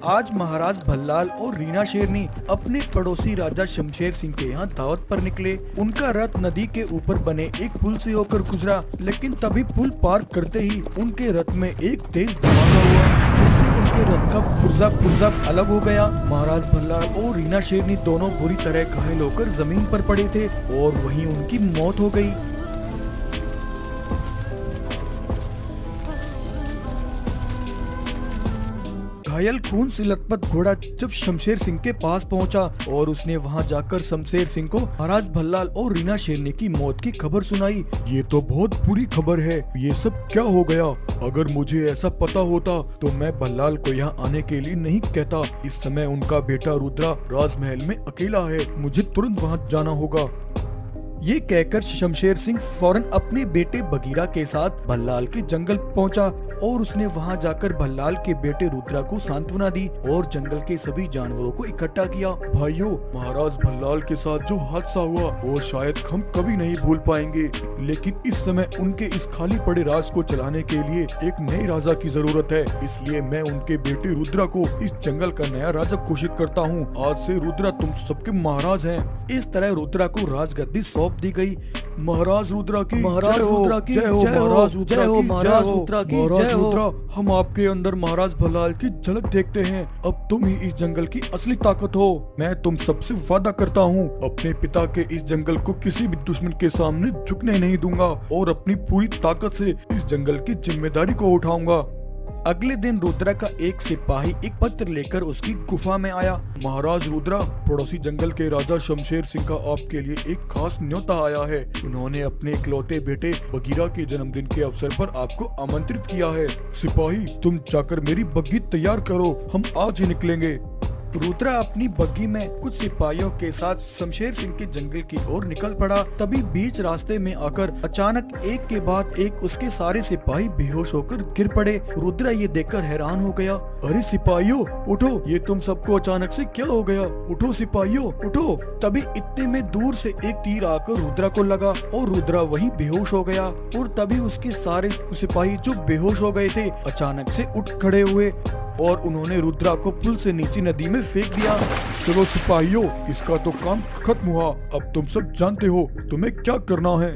आज महाराज भल्लाल और रीना शेरनी अपने पड़ोसी राजा शमशेर सिंह के यहाँ दावत पर निकले। उनका रथ नदी के ऊपर बने एक पुल से होकर गुजरा, लेकिन तभी पुल पार करते ही उनके रथ में एक तेज धमाका हुआ, जिससे उनके रथ का पुर्जा अलग हो गया। महाराज भल्लाल और रीना शेरनी दोनों बुरी तरह घायल होकर जमीन पर पड़े थे और वहीं उनकी मौत हो गई। घायल खून से लथपथ घोड़ा जब शमशेर सिंह के पास पहुंचा और उसने वहां जाकर शमशेर सिंह को महाराज भल्लाल और रीना शेरनी की मौत की खबर सुनाई। ये तो बहुत बुरी खबर है, ये सब क्या हो गया? अगर मुझे ऐसा पता होता तो मैं भल्लाल को यहाँ आने के लिए नहीं कहता। इस समय उनका बेटा रुद्रा राजमहल में अकेला है, मुझे तुरंत वहाँ जाना होगा। ये कहकर शमशेर सिंह फौरन अपने बेटे बगीरा के साथ भल्लाल के जंगल पहुंचा और उसने वहां जाकर भल्लाल के बेटे रुद्रा को सांत्वना दी और जंगल के सभी जानवरों को इकट्ठा किया। भाइयों, महाराज भल्लाल के साथ जो हादसा हुआ वो शायद हम कभी नहीं भूल पाएंगे, लेकिन इस समय उनके इस खाली पड़े राज को चलाने के लिए एक नए राजा की जरूरत है। इसलिए मैं उनके बेटे रुद्रा को इस जंगल का नया राजा घोषित करता हूँ। आज से रुद्रा तुम सबके महाराज हैं। इस तरह रुद्रा को राजगद्दी सौंप दी गई। महाराज रुद्रा की महाराज रुद्रा की जय हो, महाराज रुद्रा की महाराज रुद्रा की महाराज रुद्रा, हम आपके अंदर महाराज भल्लाल की झलक देखते हैं। अब तुम ही इस जंगल की असली ताकत हो। मैं तुम सबसे वादा करता हूँ, अपने पिता के इस जंगल को किसी भी दुश्मन के सामने झुकने नहीं दूंगा और अपनी पूरी ताकत से इस जंगल की जिम्मेदारी को उठाऊंगा। अगले दिन रुद्रा का एक सिपाही एक पत्र लेकर उसकी गुफा में आया। महाराज रुद्रा, पड़ोसी जंगल के राजा शमशेर सिंह का आपके लिए एक खास न्योता आया है। उन्होंने अपने इकलौते बेटे बगीरा के जन्मदिन के अवसर पर आपको आमंत्रित किया है। सिपाही, तुम जाकर मेरी बग्घी तैयार करो, हम आज ही निकलेंगे। रुद्रा अपनी बग्घी में कुछ सिपाहियों के साथ शमशेर सिंह के जंगल की ओर निकल पड़ा। तभी बीच रास्ते में आकर अचानक एक के बाद एक उसके सारे सिपाही बेहोश होकर गिर पड़े। रुद्रा ये देखकर हैरान हो गया। अरे सिपाहियों, उठो, ये तुम सबको अचानक से क्या हो गया? उठो सिपाहियों, उठो। तभी इतने में दूर से एक तीर आकर रुद्रा को लगा और रुद्रा वहीं बेहोश हो गया। और तभी उसके सारे सिपाही जो बेहोश हो गए थे अचानक से उठ खड़े हुए और उन्होंने रुद्रा को पुल से नीचे नदी में फेंक दिया। चलो सिपाहियों, इसका तो काम खत्म हुआ। अब तुम सब जानते हो तुम्हें क्या करना है।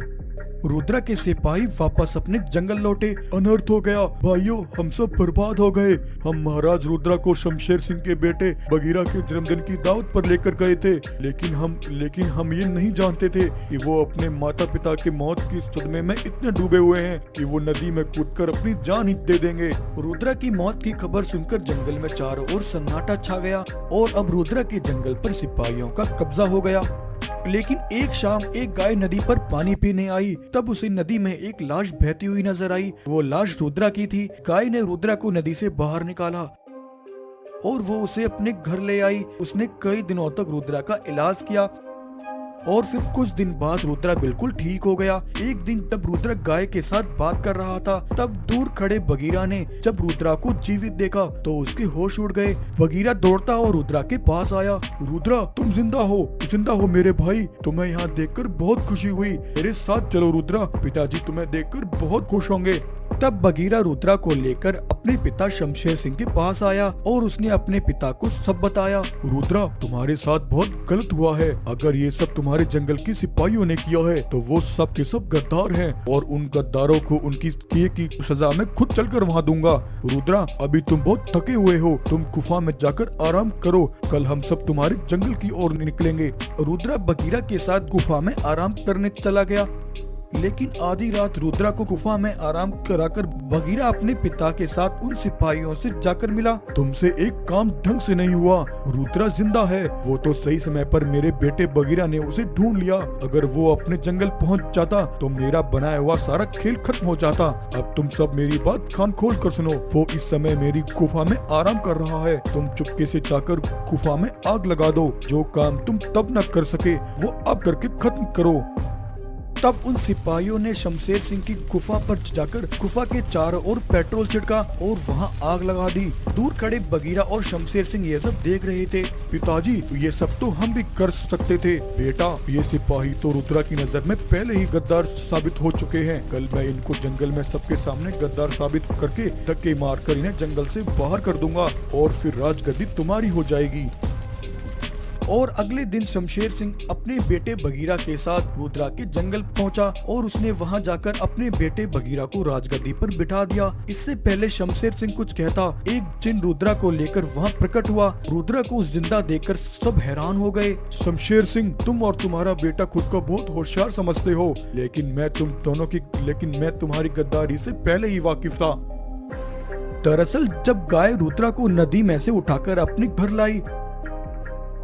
रुद्रा के सिपाही वापस अपने जंगल लौटे। अनर्थ हो गया भाइयों, हम सब बर्बाद हो गए। हम महाराज रुद्रा को शमशेर सिंह के बेटे बगीरा के जन्मदिन की दावत पर लेकर गए थे, लेकिन हम ये नहीं जानते थे कि वो अपने माता पिता के मौत की सदमे में इतने डूबे हुए हैं कि वो नदी में कूदकर अपनी जान ही दे देंगे। रुद्रा की मौत की खबर सुनकर जंगल में चारों ओर सन्नाटा छा गया और अब रुद्रा के जंगल पर सिपाहियों का कब्जा हो गया। लेकिन एक शाम एक गाय नदी पर पानी पीने आई। तब उसे नदी में एक लाश बहती हुई नजर आई। वो लाश रुद्रा की थी। गाय ने रुद्रा को नदी से बाहर निकाला और वो उसे अपने घर ले आई। उसने कई दिनों तक रुद्रा का इलाज किया और फिर कुछ दिन बाद रुद्रा बिल्कुल ठीक हो गया। एक दिन जब रुद्रा गाय के साथ बात कर रहा था, तब दूर खड़े बगीरा ने जब रुद्रा को जीवित देखा तो उसके होश उड़ गए। बगीरा दौड़ता और रुद्रा के पास आया। रुद्रा, तुम जिंदा हो मेरे भाई। तुम्हें यहाँ देखकर बहुत खुशी हुई। मेरे साथ चलो रुद्रा, पिताजी तुम्हें देखकर बहुत खुश होंगे। तब बगीरा रुद्रा को लेकर अपने पिता शमशेर सिंह के पास आया और उसने अपने पिता को सब बताया। रुद्रा, तुम्हारे साथ बहुत गलत हुआ है। अगर ये सब तुम्हारे जंगल के सिपाहियों ने किया है तो वो सब के सब गद्दार हैं और उन गद्दारों को उनकी किए की सजा में खुद चलकर वहाँ दूंगा। रुद्रा, अभी तुम बहुत थके हुए हो, तुम गुफा में जाकर आराम करो। कल हम सब तुम्हारे जंगल की ओर निकलेंगे। रुद्रा बगीरा के साथ गुफा में आराम करने चला गया। लेकिन आधी रात रुद्रा को गुफा में आराम कराकर बगीरा अपने पिता के साथ उन सिपाहियों से जाकर मिला। तुमसे एक काम ढंग से नहीं हुआ। रुद्रा जिंदा है। वो तो सही समय पर मेरे बेटे बगीरा ने उसे ढूंढ लिया। अगर वो अपने जंगल पहुंच जाता तो मेरा बनाया हुआ सारा खेल खत्म हो जाता। अब तुम सब मेरी बात कान खोल कर सुनो। वो इस समय मेरी गुफा में आराम कर रहा है। तुम चुपके से जाकर गुफा में आग लगा दो। जो काम तुम तब न कर सके वो अब करके खत्म करो। तब उन सिपाहियों ने शमशेर सिंह की गुफा पर जाकर गुफा के चारों ओर पेट्रोल छिड़का और वहां आग लगा दी। दूर खड़े बगीरा और शमशेर सिंह ये सब देख रहे थे। पिताजी, ये सब तो हम भी कर सकते थे। बेटा, ये सिपाही तो रुद्रा की नजर में पहले ही गद्दार साबित हो चुके हैं। कल मैं इनको जंगल में सबके सामने गद्दार साबित करके धक्के मारकर इन्हें जंगल से बाहर कर दूंगा और फिर राजगद्दी तुम्हारी हो जाएगी। और अगले दिन शमशेर सिंह अपने बेटे बगीरा के साथ रुद्रा के जंगल पहुंचा और उसने वहां जाकर अपने बेटे बगीरा को राजगद्दी पर बिठा दिया। इससे पहले शमशेर सिंह कुछ कहता, एक जिन रुद्रा को लेकर वहां प्रकट हुआ। रुद्रा को जिंदा देखकर सब हैरान हो गए। शमशेर सिंह, तुम और तुम्हारा बेटा खुद को बहुत होशियार समझते हो, लेकिन मैं तुम्हारी गद्दारी से पहले ही वाकिफ था। दरअसल जब गाय रुद्रा को नदी में से उठाकर अपने घर लाई,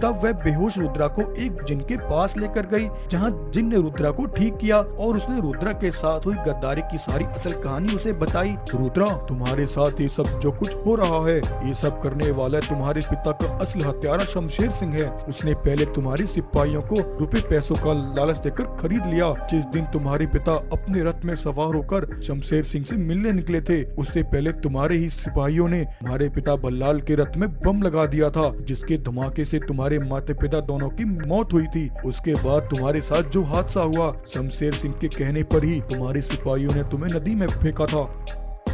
तब वह बेहोश रुद्रा को एक जिन के पास लेकर गई, जहां जिन ने रुद्रा को ठीक किया और उसने रुद्रा के साथ हुई गद्दारी की सारी असल कहानी उसे बताई। रुद्रा, तुम्हारे साथ ये सब जो कुछ हो रहा है, ये सब करने वाला तुम्हारे पिता का असली हत्यारा शमशेर सिंह है। उसने पहले तुम्हारे सिपाहियों को रुपए पैसों का लालच देकर खरीद लिया। जिस दिन तुम्हारे पिता अपने रथ में सवार होकर शमशेर सिंह से मिलने निकले थे, उससे पहले तुम्हारे ही सिपाहियों ने हमारे पिता बल्लाल के रथ में बम लगा दिया था, जिसके धमाके से तुम्हारे माता पिता दोनों की मौत हुई थी। उसके बाद तुम्हारे साथ जो हादसा हुआ, शमशेर सिंह के कहने पर ही तुम्हारे सिपाहियों ने तुम्हें नदी में फेंका था।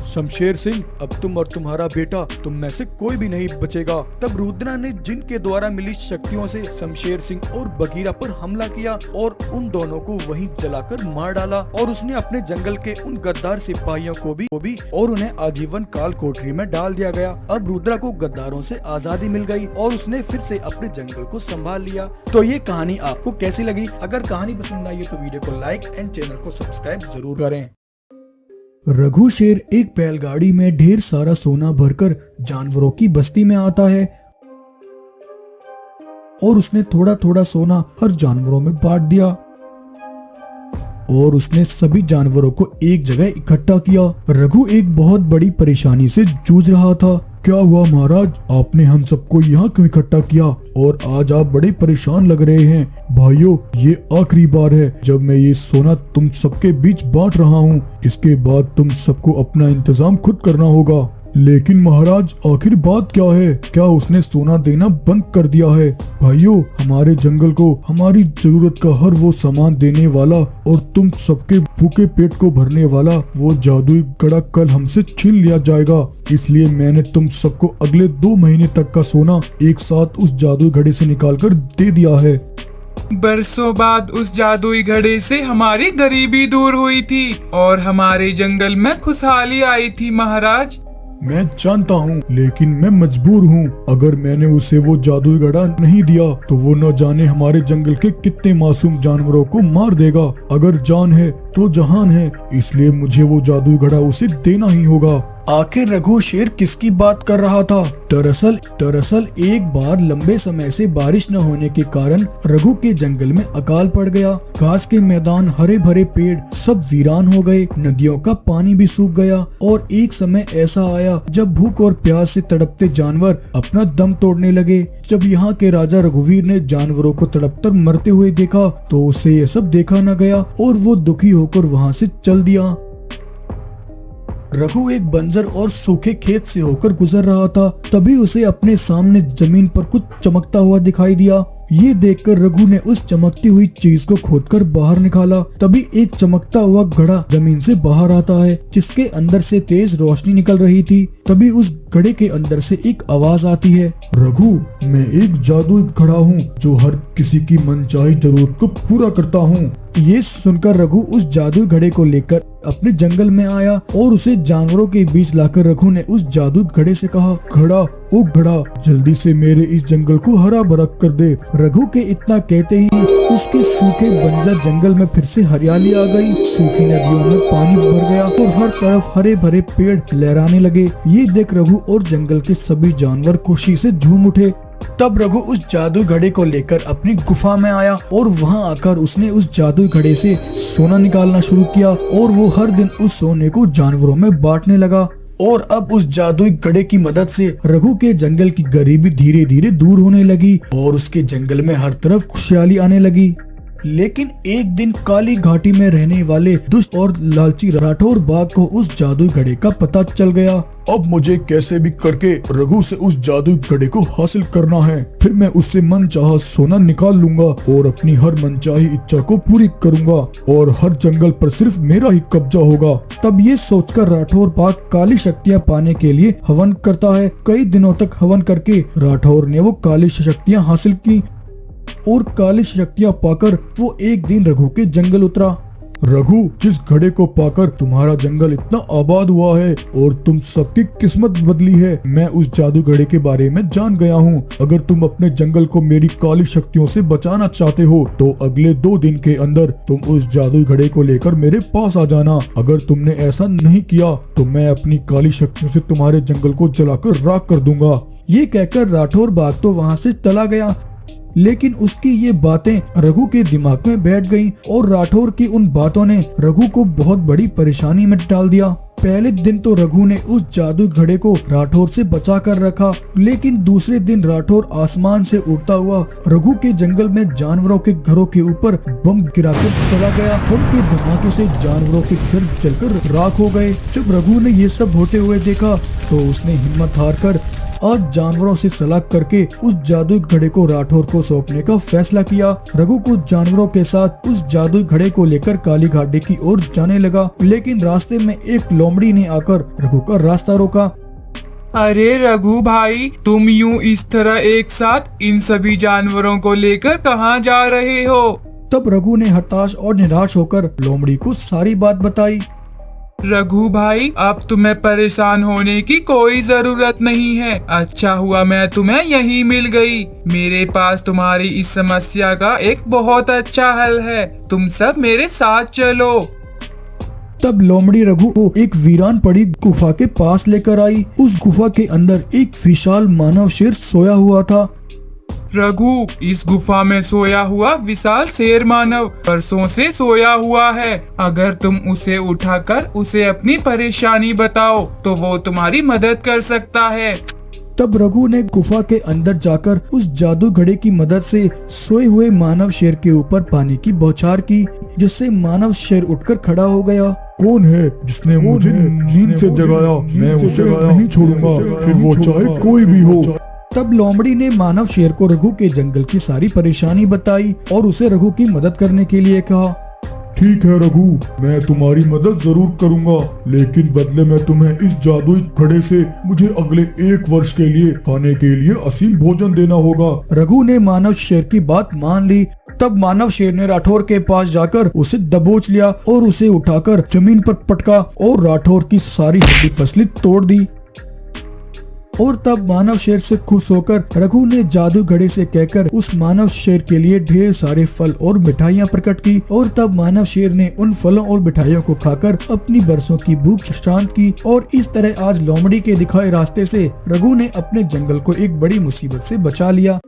शमशेर सिंह, अब तुम और तुम्हारा बेटा, तुम में से कोई भी नहीं बचेगा। तब रुद्रा ने जिन के द्वारा मिली शक्तियों से शमशेर सिंह और बगीरा पर हमला किया और उन दोनों को वहीं जलाकर मार डाला। और उसने अपने जंगल के उन गद्दार सिपाहियों को भी और उन्हें आजीवन काल कोठरी में डाल दिया गया। अब रुद्रा को गद्दारों से आजादी मिल गई और उसने फिर से अपने जंगल को संभाल लिया। तो ये कहानी आपको कैसी लगी? अगर कहानी पसंद आई है तो वीडियो को लाइक एंड चैनल को सब्सक्राइब जरूर करें। रघु शेर एक बैलगाड़ी में ढेर सारा सोना भरकर जानवरों की बस्ती में आता है और उसने थोड़ा थोड़ा सोना हर जानवरों में बांट दिया और उसने सभी जानवरों को एक जगह इकट्ठा किया। रघु एक बहुत बड़ी परेशानी से जूझ रहा था। क्या हुआ महाराज, आपने हम सबको यहाँ क्यों इकट्ठा किया और आज आप बड़े परेशान लग रहे हैं? भाइयों, ये आखिरी बार है जब मैं ये सोना तुम सबके बीच बांट रहा हूँ। इसके बाद तुम सबको अपना इंतजाम खुद करना होगा। लेकिन महाराज, आखिर बात क्या है? क्या उसने सोना देना बंद कर दिया है? भाइयों, हमारे जंगल को हमारी जरूरत का हर वो सामान देने वाला और तुम सबके भूखे पेट को भरने वाला वो जादुई घड़ा कल हमसे छीन लिया जाएगा। इसलिए मैंने तुम सबको अगले 2 महीने तक का सोना एक साथ उस जादुई घड़े से निकालकर दे दिया है। बरसों बाद उस जादुई घड़े से हमारी गरीबी दूर हुई थी और हमारे जंगल में खुशहाली आई थी महाराज। मैं जानता हूँ, लेकिन मैं मजबूर हूँ। अगर मैंने उसे वो जादुई घड़ा नहीं दिया तो वो न जाने हमारे जंगल के कितने मासूम जानवरों को मार देगा। अगर जान है तो जहान है, इसलिए मुझे वो जादुई घड़ा उसे देना ही होगा। आखिर रघु शेर किसकी बात कर रहा था? दरअसल एक बार लंबे समय से बारिश न होने के कारण रघु के जंगल में अकाल पड़ गया। घास के मैदान, हरे भरे पेड़ सब वीरान हो गए, नदियों का पानी भी सूख गया और एक समय ऐसा आया जब भूख और प्यास से तड़पते जानवर अपना दम तोड़ने लगे। जब यहाँ के राजा रघुवीर ने जानवरों को तड़पकर मरते हुए देखा तो उसे ये सब देखा न गया और वो दुखी होकर वहाँ से चल दिया। रघु एक बंजर और सूखे खेत से होकर गुजर रहा था। तभी उसे अपने सामने जमीन पर कुछ चमकता हुआ दिखाई दिया। ये देखकर रघु ने उस चमकती हुई चीज को खोदकर बाहर निकाला। तभी एक चमकता हुआ घड़ा जमीन से बाहर आता है, जिसके अंदर से तेज रोशनी निकल रही थी। तभी उस घड़े के अंदर से एक आवाज आती है, रघु, मैं एक जादुई घड़ा हूँ जो हर किसी की मनचाही जरूरत को पूरा करता हूँ। ये सुनकर रघु उस जादुई घड़े को लेकर अपने जंगल में आया और उसे जानवरों के बीच लाकर रघु ने उस जादुई घड़े से कहा, घड़ा, ओ घड़ा, जल्दी से मेरे इस जंगल को हरा भरा कर दे। रघु के इतना कहते ही उसके सूखे बंजर जंगल में फिर से हरियाली आ गई। सूखी नदियों में पानी भर गया और हर तरफ हरे भरे पेड़ लहराने लगे। ये देख रघु और जंगल के सभी जानवर खुशी से झूम उठे। तब रघु उस जादुई घड़े को लेकर अपनी गुफा में आया और वहां आकर उसने उस जादुई घड़े से सोना निकालना शुरू किया और वो हर दिन उस सोने को जानवरों में बांटने लगा। और अब उस जादुई घड़े की मदद से रघु के जंगल की गरीबी धीरे धीरे दूर होने लगी और उसके जंगल में हर तरफ खुशहाली आने लगी। लेकिन एक दिन काली घाटी में रहने वाले दुष्ट और लालची राठौर बाघ को उस जादुई घड़े का पता चल गया। अब मुझे कैसे भी करके रघु से उस जादुई घड़े को हासिल करना है, फिर मैं उससे मनचाहा सोना निकाल लूंगा और अपनी हर मनचाही इच्छा को पूरी करूंगा और हर जंगल पर सिर्फ मेरा ही कब्जा होगा। तब ये सोचकर राठौर बाघ काली शक्तियाँ पाने के लिए हवन करता है। कई दिनों तक हवन करके राठौर ने वो काली शक्तियाँ हासिल की और काली शक्तियाँ पाकर वो एक दिन रघु के जंगल उतरा। रघु, जिस घड़े को पाकर तुम्हारा जंगल इतना आबाद हुआ है और तुम सबकी किस्मत बदली है, मैं उस जादू घड़े के बारे में जान गया हूँ। अगर तुम अपने जंगल को मेरी काली शक्तियों से बचाना चाहते हो तो अगले 2 दिन के अंदर तुम उस जादू घड़े को लेकर मेरे पास आ जाना। अगर तुमने ऐसा नहीं किया तो मैं अपनी काली शक्तियों से तुम्हारे जंगल को जलाकर राख कर दूंगा। ये कहकर राठौर बाघ तो वहाँ से चला गया, लेकिन उसकी ये बातें रघु के दिमाग में बैठ गईं और राठौर की उन बातों ने रघु को बहुत बड़ी परेशानी में डाल दिया। पहले दिन तो रघु ने उस जादू घड़े को राठौर से बचा कर रखा, लेकिन दूसरे दिन राठौर आसमान से उड़ता हुआ रघु के जंगल में जानवरों के घरों के ऊपर बम गिराकर चला गया। बम के धमाके से जानवरों के घर जलकर राख हो गए। जब रघु ने ये सब होते हुए देखा तो उसने हिम्मत हार कर आज जानवरों से सलाह करके उस जादुई घड़े को राठौर को सौंपने का फैसला किया। रघु कुछ जानवरों के साथ उस जादुई घड़े को लेकर काली घाटी की ओर जाने लगा, लेकिन रास्ते में एक लोमड़ी ने आकर रघु का रास्ता रोका। अरे रघु भाई, तुम यूं इस तरह एक साथ इन सभी जानवरों को लेकर कहाँ जा रहे हो? तब रघु ने हताश और निराश होकर लोमड़ी को सारी बात बताई। रघु भाई, अब तुम्हें परेशान होने की कोई जरूरत नहीं है। अच्छा हुआ मैं तुम्हें यहीं मिल गई। मेरे पास तुम्हारी इस समस्या का एक बहुत अच्छा हल है। तुम सब मेरे साथ चलो। तब लोमड़ी रघु को एक वीरान पड़ी गुफा के पास लेकर आई। उस गुफा के अंदर एक विशाल मानव शेर सोया हुआ था। रघु, इस गुफा में सोया हुआ विशाल शेर मानव बरसों से सोया हुआ है। अगर तुम उसे उठाकर उसे अपनी परेशानी बताओ तो वो तुम्हारी मदद कर सकता है। तब रघु ने गुफा के अंदर जाकर उस जादू घड़े की मदद से सोए हुए मानव शेर के ऊपर पानी की बौछार की, जिससे मानव शेर उठकर खड़ा हो गया। कौन है जिसने मुझे नींद से जगाया? मैं उसे नहीं छोड़ूंगा, फिर वो चाहे कोई भी हो। तब लोमड़ी ने मानव शेर को रघु के जंगल की सारी परेशानी बताई और उसे रघु की मदद करने के लिए कहा। ठीक है रघु, मैं तुम्हारी मदद जरूर करूंगा, लेकिन बदले में तुम्हें इस जादुई घड़े से मुझे अगले 1 वर्ष के लिए खाने के लिए असीम भोजन देना होगा। रघु ने मानव शेर की बात मान ली। तब मानव शेर ने राठौर के पास जाकर उसे दबोच लिया और उसे उठाकर जमीन पर पटका और राठौर की सारी हड्डी पसली तोड़ दी। और तब मानव शेर से खुश होकर रघु ने जादू घड़े से कहकर उस मानव शेर के लिए ढेर सारे फल और मिठाइयाँ प्रकट की। और तब मानव शेर ने उन फलों और मिठाइयों को खाकर अपनी बरसों की भूख शांत की। और इस तरह आज लोमड़ी के दिखाए रास्ते से रघु ने अपने जंगल को एक बड़ी मुसीबत से बचा लिया।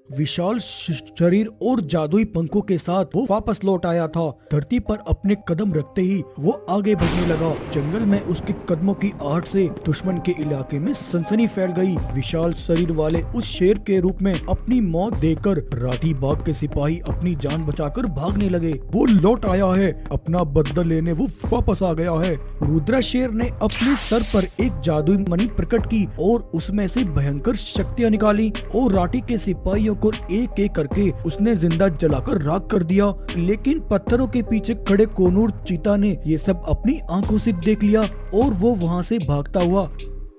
विशाल शरीर और जादुई पंखों के साथ वो वापस लौट आया था। धरती पर अपने कदम रखते ही वो आगे बढ़ने लगा। जंगल में उसके कदमों की आहट से दुश्मन के इलाके में सनसनी फैल गई। विशाल शरीर वाले उस शेर के रूप में अपनी मौत देखकर राठी बाघ के सिपाही अपनी जान बचाकर भागने लगे। वो लौट आया है, अपना बदला लेने वो वापस आ गया है। रुद्र शेर ने अपने सर पर एक जादुई मणि प्रकट की और उसमें से भयंकर शक्तियाँ निकाली और राठी के सिपाहियों को एक एक करके उसने जिंदा जलाकर राख कर दिया। लेकिन पत्थरों के पीछे खड़े कोनूर चीता ने ये सब अपनी आंखों से देख लिया और वो वहाँ से भागता हुआ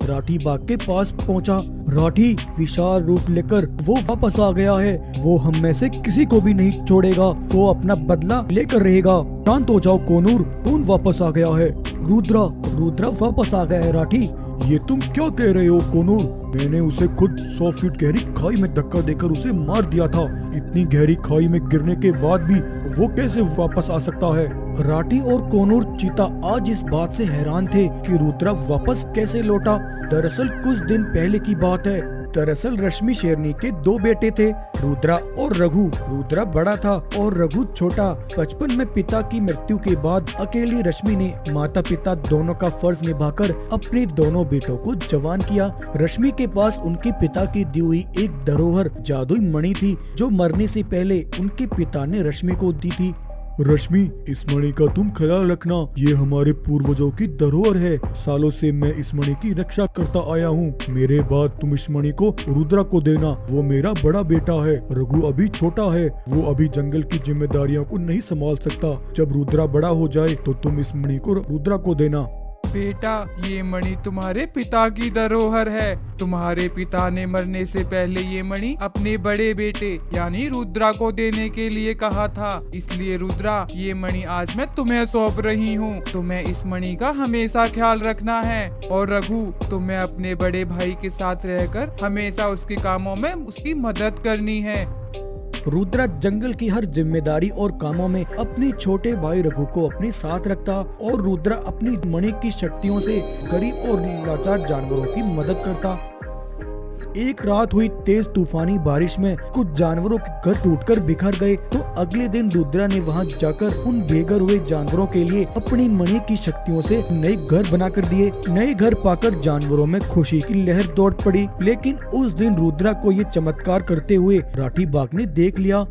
राठी बाघ के पास पहुँचा। राठी विशाल रूप लेकर वो वापस आ गया है। वो हम में से किसी को भी नहीं छोड़ेगा। वो अपना बदला लेकर रहेगा। शांत हो जाओ कोनूर, कौन वापस आ गया है? रुद्रा वापस आ गया है। राठी, ये तुम क्या कह रहे हो कोनूर? मैंने उसे खुद 100 फीट गहरी खाई में धक्का देकर उसे मार दिया था। इतनी गहरी खाई में गिरने के बाद भी वो कैसे वापस आ सकता है? राठी और कोनूर चीता आज इस बात से हैरान थे कि रुद्रा वापस कैसे लौटा। दरअसल कुछ दिन पहले की बात है। दरअसल रश्मि शेरनी के दो बेटे थे, रुद्रा और रघु। रुद्रा बड़ा था और रघु छोटा। बचपन में पिता की मृत्यु के बाद अकेली रश्मि ने माता पिता दोनों का फर्ज निभाकर अपने दोनों बेटों को जवान किया। रश्मि के पास उनके पिता की दी हुई एक धरोहर जादुई मणि थी, जो मरने से पहले उनके पिता ने रश्मि को दी थी। रश्मि, इस मणि का तुम ख्याल रखना, ये हमारे पूर्वजों की धरोहर है। सालों से मैं इस मणि की रक्षा करता आया हूँ। मेरे बाद तुम इस मणि को रुद्रा को देना, वो मेरा बड़ा बेटा है। रघु अभी छोटा है, वो अभी जंगल की जिम्मेदारियों को नहीं संभाल सकता। जब रुद्रा बड़ा हो जाए तो तुम इस मणि को रुद्रा को देना। बेटा, ये मणि तुम्हारे पिता की धरोहर है। तुम्हारे पिता ने मरने से पहले ये मणि अपने बड़े बेटे यानी रुद्रा को देने के लिए कहा था। इसलिए रुद्रा, ये मणि आज मैं तुम्हें सौंप रही हूँ। तुम्हें इस मणि का हमेशा ख्याल रखना है। और रघु, तुम्हें अपने बड़े भाई के साथ रहकर हमेशा उसके कामों में उसकी मदद करनी है। रुद्रा जंगल की हर जिम्मेदारी और कामों में अपने छोटे भाई रघु को अपने साथ रखता और रुद्रा अपनी मणि की शक्तियों से गरीब और लाचार जानवरों की मदद करता। एक रात हुई तेज तूफानी बारिश में कुछ जानवरों के घर टूटकर बिखर गए, तो अगले दिन रुद्रा ने वहां जाकर उन बेघर हुए जानवरों के लिए अपनी मणि की शक्तियों से नए घर बना कर दिए। नए घर पाकर जानवरों में खुशी की लहर दौड़ पड़ी। लेकिन उस दिन रुद्रा को ये चमत्कार करते हुए राठी बाघ ने देख लिया।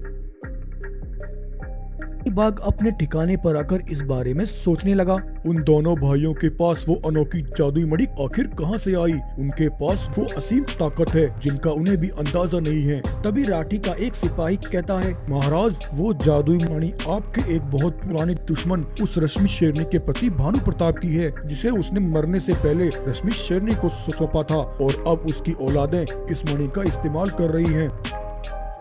बाघ अपने ठिकाने पर आकर इस बारे में सोचने लगा। उन दोनों भाइयों के पास वो अनोखी जादुई मणि आखिर कहां से आई? उनके पास वो असीम ताकत है जिनका उन्हें भी अंदाजा नहीं है। तभी राठी का एक सिपाही कहता है, महाराज, वो जादुई मणि आपके एक बहुत पुराने दुश्मन उस रश्मि शेरनी के पति भानु प्रताप की है, जिसे उसने मरने से पहले रश्मि शेरनी को सौंपा था और अब उसकी औलादें इस मणि का इस्तेमाल कर रही हैं।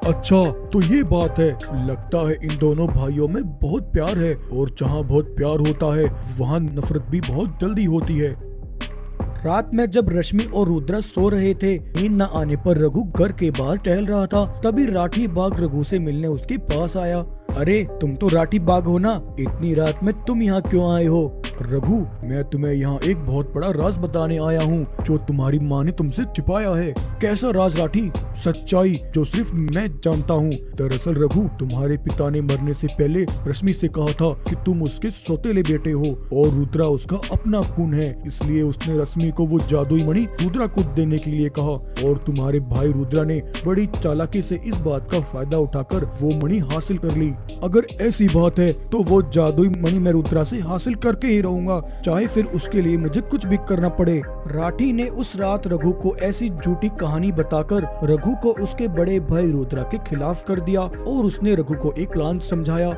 अच्छा, तो ये बात है। लगता है इन दोनों भाइयों में बहुत प्यार है, और जहाँ बहुत प्यार होता है वहाँ नफरत भी बहुत जल्दी होती है। रात में जब रश्मि और रुद्रा सो रहे थे, नींद न आने पर रघु घर के बाहर टहल रहा था। तभी राठी बाघ रघु से मिलने उसके पास आया। अरे, तुम तो राठी बाघ हो ना? इतनी रात में तुम यहाँ क्यों आए हो? रघु, मैं तुम्हें यहाँ एक बहुत बड़ा राज बताने आया हूँ जो तुम्हारी माँ ने तुमसे छिपाया है। कैसा राज राठी? सच्चाई जो सिर्फ मैं जानता हूँ। दरअसल रघु, तुम्हारे पिता ने मरने से पहले रश्मि से कहा था कि तुम उसके सौतेले बेटे हो और रुद्रा उसका अपना खून है। इसलिए उसने रश्मि को वो जादुई मणि रुद्रा को देने के लिए कहा, और तुम्हारे भाई रुद्रा ने बड़ी चालाकी से इस बात का फायदा उठाकर वो मणि हासिल कर ली। अगर ऐसी बात है तो वो जादुई मणि मैं रुद्रा से हासिल करके ही रहूंगा, चाहे फिर उसके लिए मुझे कुछ भी करना पड़े। राठी ने उस रात रघु को ऐसी झूठी कहानी बताकर रघु को उसके बड़े भाई रुद्रा के खिलाफ कर दिया और उसने रघु को एक प्लान समझाया।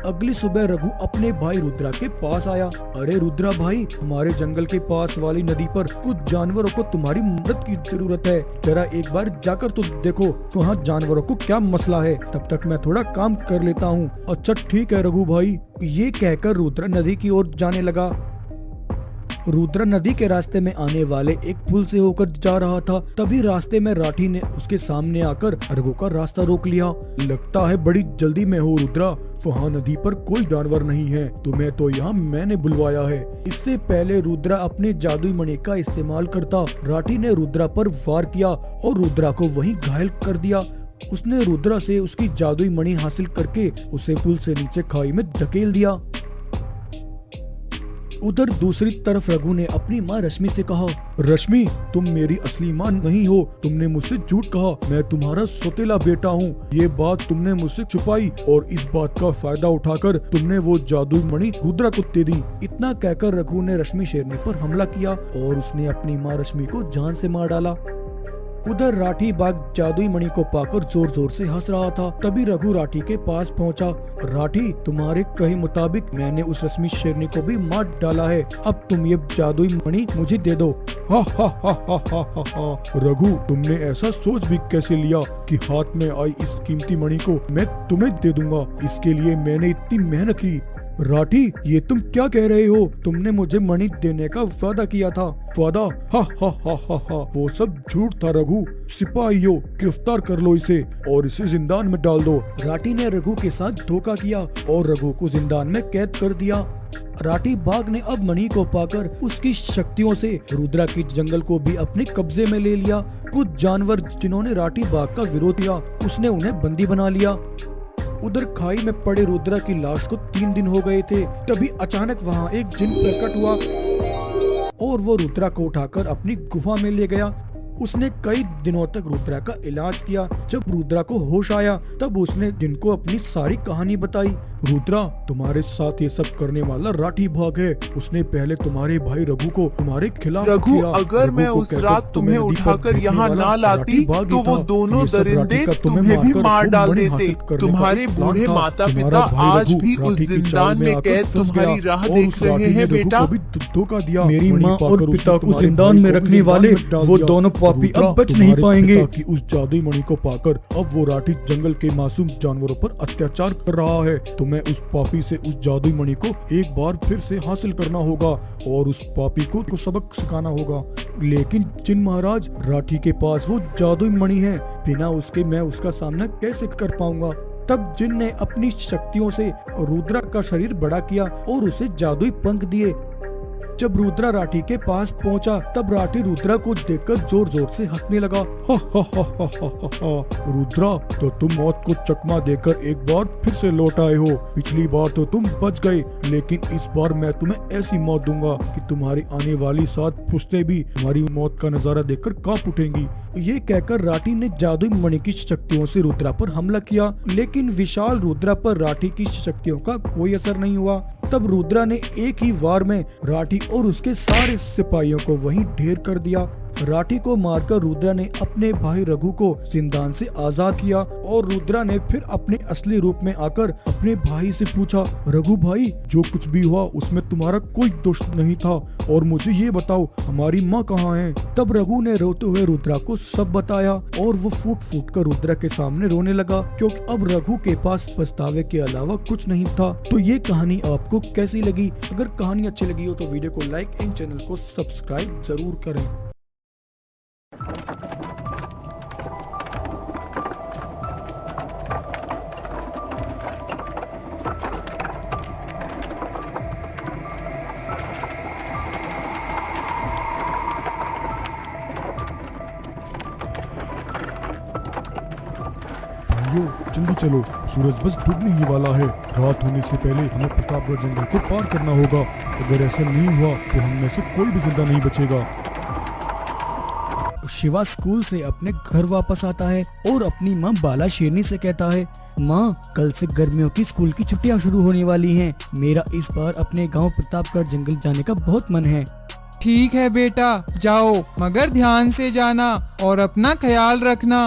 अगली सुबह रघु अपने भाई रुद्रा के पास आया। अरे रुद्रा भाई, हमारे जंगल के पास वाली नदी पर कुछ जानवरों को तुम्हारी मदद की जरूरत है। जरा एक बार जाकर तो देखो वहाँ जानवरों को क्या मसला है। तब तक मैं थोड़ा काम कर लेता हूँ। अच्छा ठीक है रघु भाई। ये कहकर रुद्रा नदी की ओर जाने लगा। रुद्रा नदी के रास्ते में आने वाले एक पुल से होकर जा रहा था। तभी रास्ते में राठी ने उसके सामने आकर रघु का रास्ता रोक लिया। लगता है बड़ी जल्दी में हो रुद्रा। वहाँ नदी पर कोई जानवर नहीं है, तुम्हें तो यहाँ मैंने बुलवाया है। इससे पहले रुद्रा अपने जादुई मणि का इस्तेमाल करता, राठी ने रुद्रा पर वार किया और रुद्रा को वहीं घायल कर दिया। उसने रुद्रा से उसकी जादुई मणि हासिल करके उसे पुल से नीचे खाई में धकेल दिया। उधर दूसरी तरफ रघु ने अपनी माँ रश्मि से कहा, रश्मि, तुम मेरी असली माँ नहीं हो। तुमने मुझसे झूठ कहा। मैं तुम्हारा सौतेला बेटा हूँ। ये बात तुमने मुझसे छुपाई और इस बात का फायदा उठाकर तुमने वो जादुई मणि रुद्रा को दे दी। इतना कहकर रघु ने रश्मि शेरनी पर हमला किया और उसने अपनी माँ रश्मि को जान से मार डाला। उधर राठी बाघ जादुई मणि को पाकर जोर जोर से हंस रहा था। तभी रघु राठी के पास पहुंचा। राठी, तुम्हारे कहे मुताबिक मैंने उस रश्मि शेरनी को भी मार डाला है। अब तुम ये जादुई मणि मुझे दे दो। हा हा हा हा हा हा हा। रघु, तुमने ऐसा सोच भी कैसे लिया कि हाथ में आई इस कीमती मणि को मैं तुम्हें दे दूंगा? इसके लिए मैंने इतनी मेहनत की। राठी, ये तुम क्या कह रहे हो? तुमने मुझे मणि देने का वादा किया था। वादा? हा हा हा हा हा। वो सब झूठ था रघु। सिपाहियों, गिरफ्तार कर लो इसे और इसे जिंदान में डाल दो। राठी ने रघु के साथ धोखा किया और रघु को जिंदान में कैद कर दिया। राठी बाघ ने अब मणि को पाकर उसकी शक्तियों से रुद्रा के जंगल को भी अपने कब्जे में ले लिया। कुछ जानवर जिन्होंने राठी बाघ का विरोध किया उसने उन्हें बंदी बना लिया। उधर खाई में पड़े रुद्रा की लाश को 3 दिन हो गए थे। तभी अचानक वहाँ एक जिन प्रकट हुआ और वो रुद्रा को उठाकर अपनी गुफा में ले गया। उसने कई दिनों तक रुद्रा का इलाज किया। जब रुद्रा को होश आया तब उसने जिन को अपनी सारी कहानी बताई। रुद्रा, तुम्हारे साथ ये सब करने वाला राठी बाघ है। उसने पहले तुम्हारे भाई रघु को तुम्हारे खिलाफ रघु, किया। अगर रघु मैं को उस कहकर रात तुम्हें नदी पर उठाकर फेंकने यहाँ वाला ना लाती राठी बाघ ही तो वो था। दोनों ये सब दरिंदे राठी का तुम्हें भी मारकर मार वो डाल मणि देते। हासिल करने का तुम्हारे एक प्लान बूढ़े था। माता तुम्हारा पिता भाई आज रघु भी उस राठी की जिंदान चाल में आकर कैद फंस तुम्हारी गया राह और देख उस रहे राठी हैं ने रघु बेटा। को भी धोखा दिया। मेरी मणि माँ और पाकर उसने पिता को तुम्हारे जिंदान भाई में को भी रखने जिंदान वाले में डाल वो दिया। दोनों पापी रुद्रा, अब बच नहीं तुम्हारे पाएंगे। पिता की उस जादुई मणि को पाकर अब वो राठी जंगल के मासूम जानवरों पर अत्याचार कर रहा है। तुम्हें उस पापी से उस जादुई मणि को एक बार फिर से हासिल करना होगा और उस पापी को सबक सिखाना होगा। लेकिन जिन महाराज, राठी के पास वो जादुई मणि है, बिना उसके मैं उसका सामना कैसे कर पाऊंगा। तब जिन ने अपनी शक्तियों से रुद्रा का शरीर बड़ा किया और उसे जादुई पंख दिए। जब रुद्रा राठी के पास पहुंचा तब राठी रुद्रा को देखकर जोर जोर से हंसने लगा। हा हा हा हा हा हा हा। रुद्रा, तो तुम मौत को चकमा देकर एक बार फिर से लौट आए हो। पिछली बार तो तुम बच गए, लेकिन इस बार मैं तुम्हें ऐसी मौत दूंगा कि तुम्हारी आने वाली 7 पुश्तें भी तुम्हारी मौत का नजारा देखकर कांप उठेंगी। ये कहकर राठी ने जादुई मणि की शक्तियों से रुद्रा पर हमला किया, लेकिन विशाल रुद्रा पर राठी की शक्तियों का कोई असर नहीं हुआ। तब रुद्रा ने एक ही वार में राठी और उसके सारे सिपाहियों को वहीं ढेर कर दिया। राठी को मारकर रुद्रा ने अपने भाई रघु को जिंदान से आजाद किया और रुद्रा ने फिर अपने असली रूप में आकर अपने भाई से पूछा, रघु भाई, जो कुछ भी हुआ उसमें तुम्हारा कोई दोष नहीं था और मुझे ये बताओ, हमारी माँ कहाँ है? तब रघु ने रोते हुए रुद्रा को सब बताया और वो फूट फूट कर रुद्रा के सामने रोने लगा, क्योंकि अब रघु के पास पछतावे के अलावा कुछ नहीं था। तो ये कहानी आपको कैसी लगी? अगर कहानी अच्छी लगी हो तो वीडियो को लाइक एंड चैनल को सब्सक्राइब जरूर करें। भाइयों, जल्दी चलो, सूरज बस डूबने ही वाला है। रात होने से पहले हमें प्रतापगढ़ जंगल को पार करना होगा। अगर ऐसा नहीं हुआ तो हम में से कोई भी जिंदा नहीं बचेगा। शिवा स्कूल से अपने घर वापस आता है और अपनी माँ बाला शेरनी से कहता है, माँ, कल से गर्मियों की स्कूल की छुट्टियाँ शुरू होने वाली हैं। मेरा इस बार अपने गांव प्रतापगढ़ जंगल जाने का बहुत मन है। ठीक है बेटा, जाओ, मगर ध्यान से जाना और अपना ख्याल रखना।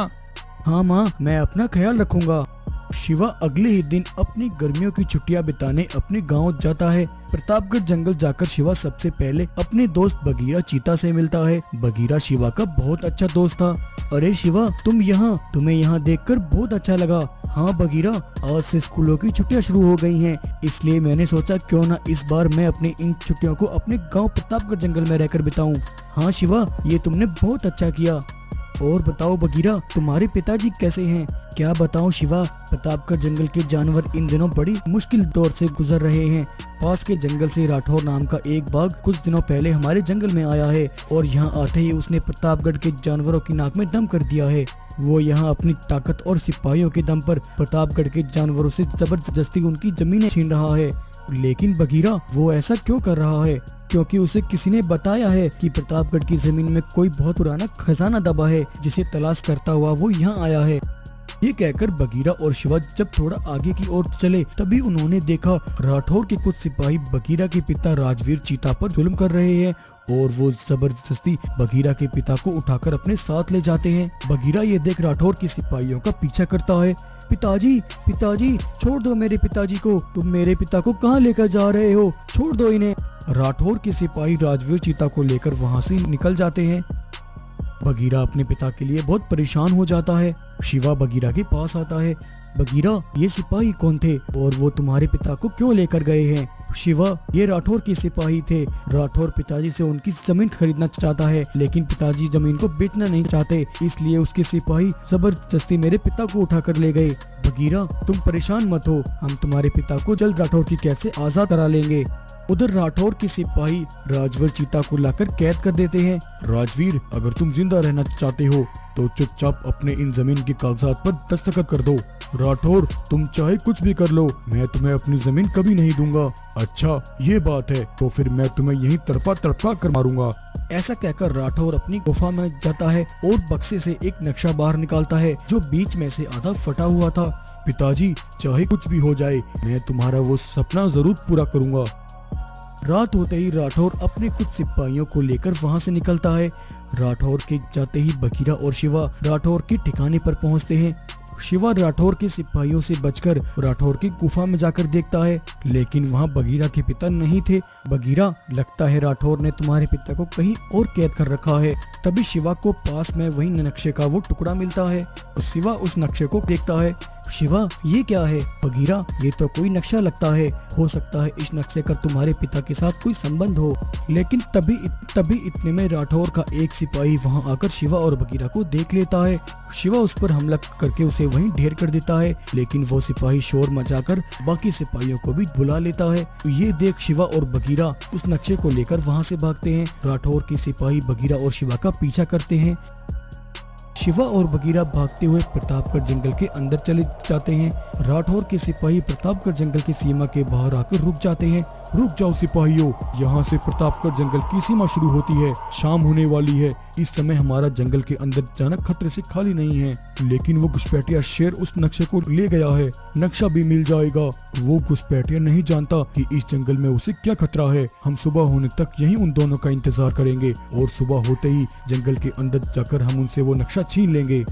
हाँ माँ, मैं अपना ख्याल रखूंगा। शिवा अगले ही दिन अपनी गर्मियों की छुट्टियां बिताने अपने गांव जाता है। प्रतापगढ़ जंगल जाकर शिवा सबसे पहले अपने दोस्त बगीरा चीता से मिलता है। बगीरा शिवा का बहुत अच्छा दोस्त था। अरे शिवा, तुम यहाँ, तुम्हें यहाँ देखकर बहुत अच्छा लगा। हाँ बगीरा, आज से स्कूलों की छुट्टियां शुरू हो गई हैं, इसलिए मैंने सोचा क्यों ना इस बार मैं अपनी इन छुट्टियों को अपने गाँव प्रतापगढ़ जंगल में रहकर बिताऊं। हाँ शिवा, ये तुमने बहुत अच्छा किया। और बताओ बगीरा, तुम्हारे पिताजी कैसे हैं? क्या बताऊं शिवा, प्रतापगढ़ जंगल के जानवर इन दिनों बड़ी मुश्किल दौर से गुजर रहे हैं। पास के जंगल से राठौर नाम का एक बाघ कुछ दिनों पहले हमारे जंगल में आया है और यहाँ आते ही उसने प्रतापगढ़ के जानवरों की नाक में दम कर दिया है। वो यहाँ अपनी ताकत और सिपाहियों के दम पर प्रतापगढ़ के जानवरों से जबरदस्ती उनकी जमीनें छीन रहा है। लेकिन बगीरा, वो ऐसा क्यों कर रहा है? क्योंकि उसे किसी ने बताया है कि प्रतापगढ़ की जमीन में कोई बहुत पुराना खजाना दबा है, जिसे तलाश करता हुआ वो यहाँ आया है। ये कहकर बगीरा और शिवा जब थोड़ा आगे की ओर चले तभी उन्होंने देखा राठौर के कुछ सिपाही बगीरा के पिता राजवीर चीता पर जुल्म कर रहे हैं और वो जबरदस्ती बगीरा के पिता को उठाकर अपने साथ ले जाते हैं। बगीरा ये देख राठौर के सिपाहियों का पीछा करता है। पिताजी, पिताजी, छोड़ दो मेरे पिताजी को। तुम मेरे पिता को कहाँ लेकर जा रहे हो? छोड़ दो इन्हें। राठौर के सिपाही राजवीर चीता को लेकर वहाँ से निकल जाते हैं। बगीरा अपने पिता के लिए बहुत परेशान हो जाता है। शिवा बगीरा के पास आता है। बगीरा, ये सिपाही कौन थे और वो तुम्हारे पिता को क्यों लेकर गए हैं? शिवा, ये राठौर के सिपाही थे। राठौर पिताजी से उनकी जमीन खरीदना चाहता है, लेकिन पिताजी जमीन को बेचना नहीं चाहते, इसलिए उसके सिपाही जबरदस्ती मेरे पिता को उठाकर ले गए। बगीरा, तुम परेशान मत हो, हम तुम्हारे पिता को जल्द राठौर की कैद से आजाद करा लेंगे। उधर राठौर के सिपाही राजवीर चीता को लाकर कैद कर देते हैं। राजवीर, अगर तुम जिंदा रहना चाहते हो तो चुपचाप अपने इन जमीन के कागजात पर दस्तखत कर दो। राठौर, तुम चाहे कुछ भी कर लो, मैं तुम्हें अपनी जमीन कभी नहीं दूंगा। अच्छा, ये बात है, तो फिर मैं तुम्हें यहीं तड़पा तड़पा कर मारूंगा। ऐसा कहकर राठौर अपनी गुफा में जाता है और बक्से से एक नक्शा बाहर निकालता है जो बीच में से आधा फटा हुआ था। पिताजी, चाहे कुछ भी हो जाए, मैं तुम्हारा वो सपना जरूर पूरा करूंगा। रात होते ही राठौर अपने कुछ सिपाहियों को लेकर वहां से निकलता है। राठौर के जाते ही बगीरा और शिवा राठौर के ठिकाने पर पहुंचते हैं। शिवा राठौर के सिपाहियों से बचकर राठौर की गुफा में जाकर देखता है, लेकिन वहां बगीरा के पिता नहीं थे। बगीरा, लगता है राठौर ने तुम्हारे पिता को कहीं और कैद कर रखा है। तभी शिवा को पास में वही नक्शे का वो टुकड़ा मिलता है और शिवा उस नक्शे को देखता है। शिवा, ये क्या है? बगीरा, ये तो कोई नक्शा लगता है, हो सकता है इस नक्शे का तुम्हारे पिता के साथ कोई संबंध हो। लेकिन तभी इतने में राठौर का एक सिपाही वहां आकर शिवा और बगीरा को देख लेता है। शिवा उस पर हमला करके उसे वहीं ढेर कर देता है, लेकिन वो सिपाही शोर मचाकर बाकी सिपाहियों को भी बुला लेता है। ये देख शिवा और बगीरा उस नक्शे को लेकर वहां से भागते हैं। राठौर के सिपाही बगीरा और शिवा का पीछा करते हैं। शिवा और बगीरा भागते हुए प्रतापगढ़ जंगल के अंदर चले जाते हैं। राठौर के सिपाही प्रतापगढ़ जंगल की सीमा के बाहर आकर रुक जाते हैं। रुक जाओ सिपाहियों, यहाँ से प्रतापगढ़ जंगल की सीमा शुरू होती है। शाम होने वाली है, इस समय हमारा जंगल के अंदर जाना खतरे से खाली नहीं है। लेकिन वो घुसपैठिया शेर उस नक्शे को ले गया है। नक्शा भी मिल जाएगा। वो घुसपैठिया नहीं जानता कि इस जंगल में उसे क्या खतरा है। हम सुबह होने तक यहीं उन दोनों का इंतजार करेंगे और सुबह होते ही जंगल के अंदर जाकर हम उनसे वो नक्शा छीन लेंगे।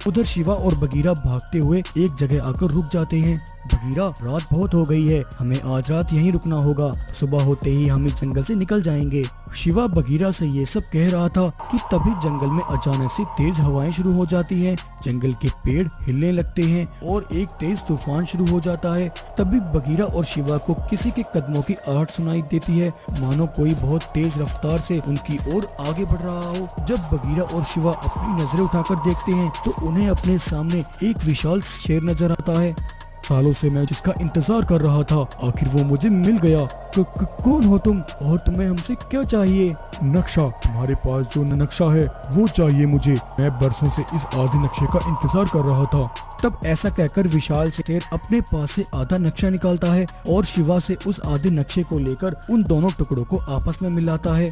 उधर शिवा और बगीरा भागते हुए एक जगह आकर रुक जाते हैं। बगीरा, रात बहुत हो गई है, हमें आज रात यहीं रुकना होगा, सुबह होते ही हम इस जंगल से निकल जाएंगे। शिवा बगीरा से ये सब कह रहा था कि तभी जंगल में अचानक से तेज हवाएं शुरू हो जाती हैं। जंगल के पेड़ हिलने लगते हैं और एक तेज तूफान शुरू हो जाता है। तभी बगीरा और शिवा को किसी के कदमों की आहट सुनाई देती है, मानो कोई बहुत तेज रफ्तार से उनकी ओर आगे बढ़ रहा हो। जब बगीरा और शिवा अपनी नजरें उठाकर देखते हैं तो उन्हें अपने सामने एक विशाल शेर नजर आता है। सालों से मैं जिसका इंतजार कर रहा था, आखिर वो मुझे मिल गया। कौन हो तुम और तुम्हें हमसे क्या चाहिए? नक्शा, तुम्हारे पास जो नक्शा है वो चाहिए मुझे। मैं बरसों से इस आधे नक्शे का इंतजार कर रहा था। तब ऐसा कहकर विशाल शेर अपने पास से आधा नक्शा निकालता है और शिवा से उस आधे नक्शे को लेकर उन दोनों टुकड़ों को आपस में मिलाता है।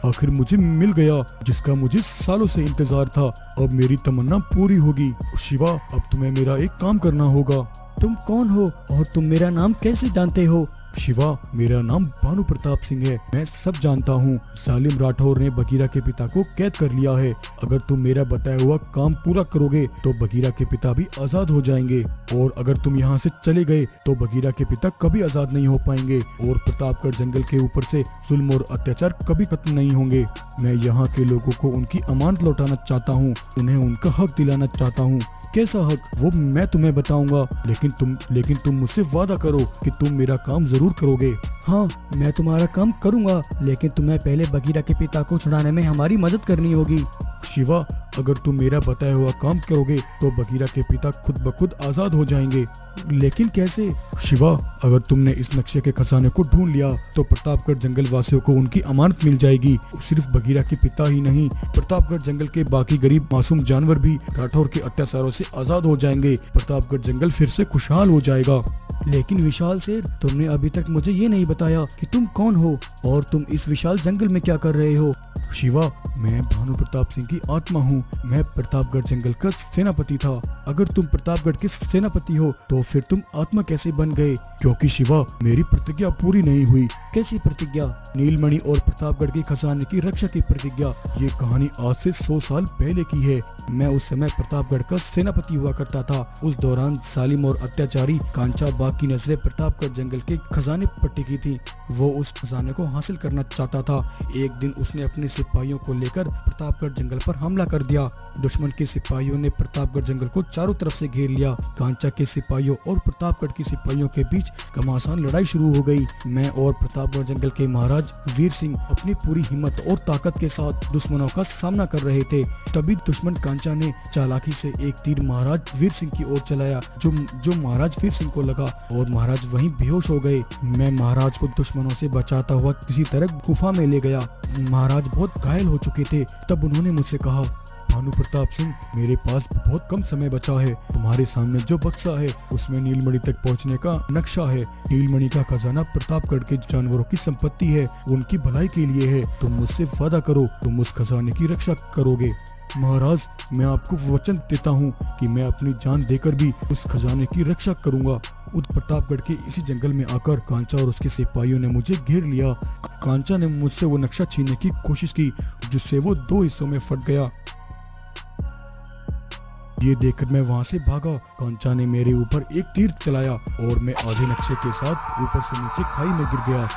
आखिर मुझे मिल गया जिसका मुझे सालों से इंतजार था। अब मेरी तमन्ना पूरी होगी। शिवा, अब तुम्हें मेरा एक काम करना होगा। तुम कौन हो और तुम मेरा नाम कैसे जानते हो? शिवा, मेरा नाम भानु प्रताप सिंह है। मैं सब जानता हूँ। जालिम राठौर ने बगीरा के पिता को कैद कर लिया है। अगर तुम मेरा बताया हुआ काम पूरा करोगे तो बगीरा के पिता भी आजाद हो जाएंगे, और अगर तुम यहाँ से चले गए तो बगीरा के पिता कभी आजाद नहीं हो पाएंगे और प्रतापगढ़ जंगल के ऊपर से जुल्म और अत्याचार कभी खत्म नहीं होंगे। मैं यहाँ के लोगों को उनकी अमानत लौटाना चाहता हूँ, उन्हें उनका हक दिलाना चाहता हूँ। कैसा हक? वो मैं तुम्हें बताऊंगा, लेकिन तुम मुझसे वादा करो कि तुम मेरा काम जरूर करोगे। हाँ, मैं तुम्हारा काम करूंगा, लेकिन तुम्हें पहले बगीरा के पिता को छुड़ाने में हमारी मदद करनी होगी। शिवा, अगर तुम मेरा बताया हुआ काम करोगे तो बगीरा के पिता खुद ब खुद आजाद हो जाएंगे। लेकिन कैसे? शिवा, अगर तुमने इस नक्शे के खजाने को ढूंढ लिया तो प्रतापगढ़ जंगल वासियों को उनकी अमानत मिल जाएगी। सिर्फ बगीरा के पिता ही नहीं, प्रतापगढ़ जंगल के बाकी गरीब मासूम जानवर भी राठौर के अत्याचारों से आजाद हो जाएंगे। प्रतापगढ़ जंगल फिर से खुशहाल हो जाएगा। लेकिन विशाल शेर, तुमने अभी तक मुझे ये नहीं बताया कि तुम कौन हो और तुम इस विशाल जंगल में क्या कर रहे हो। शिवा, मैं भानु प्रताप सिंह की आत्मा हूँ। मैं प्रतापगढ़ जंगल का सेनापति था। अगर तुम प्रतापगढ़ के सेनापति हो तो फिर तुम आत्मा कैसे बन गए? क्योंकि शिवा, मेरी प्रतिज्ञा पूरी नहीं हुई। कैसी प्रतिज्ञा? नीलमणि और प्रतापगढ़ के खजाने की रक्षा की प्रतिज्ञा। ये कहानी आज से 100 साल पहले की है। मैं उस समय प्रतापगढ़ का सेनापति हुआ करता था। उस दौरान जालिम और अत्याचारी कांचा बाग की नजरें प्रतापगढ़ जंगल के खजाने पर टिकी थी। वो उस खजाने को हासिल करना चाहता था। एक दिन उसने अपने सिपाहियों को लेकर प्रतापगढ़ जंगल पर हमला कर दिया। दुश्मन के सिपाहियों ने प्रतापगढ़ जंगल को चारों तरफ से घेर लिया। कांचा के सिपाहियों और प्रतापगढ़ के सिपाहियों के बीच घमासान लड़ाई शुरू हो गई। मैं और प्रतापगढ़ जंगल के महाराज वीर सिंह अपनी पूरी हिम्मत और ताकत के साथ दुश्मनों का सामना कर रहे थे। तभी दुश्मन कांचा ने चालाकी से एक तीर महाराज वीर सिंह की ओर चलाया, जो महाराज वीर सिंह को लगा और महाराज वहीं बेहोश हो गए। मैं महाराज को दुश्मनों से बचाता हुआ किसी तरह गुफा में ले गया। महाराज बहुत घायल हो चुके थे। तब उन्होंने मुझसे कहा, भानु प्रताप सिंह, मेरे पास बहुत कम समय बचा है। तुम्हारे सामने जो बक्सा है उसमें नीलमणि तक पहुंचने का नक्शा है। नीलमणि का खजाना प्रतापगढ़ के जानवरों की संपत्ति है, उनकी भलाई के लिए है। तुम मुझसे वादा करो, तुम उस खजाने की रक्षा करोगे। महाराज, मैं आपको वचन देता हूँ कि मैं अपनी जान देकर भी उस खजाने की रक्षा करूँगा। उस प्रतापगढ़ के इसी जंगल में आकर कांचा और उसके सिपाहियों ने मुझे घेर लिया। कांचा ने मुझसे वो नक्शा छीनने की कोशिश की, जिससे वो 2 हिस्सों में फट गया। ये देखकर मैं वहां से भागा। कांचा ने मेरे ऊपर एक तीर चलाया और मैं आधे नक्शे के साथ ऊपर से नीचे खाई में गिर गया।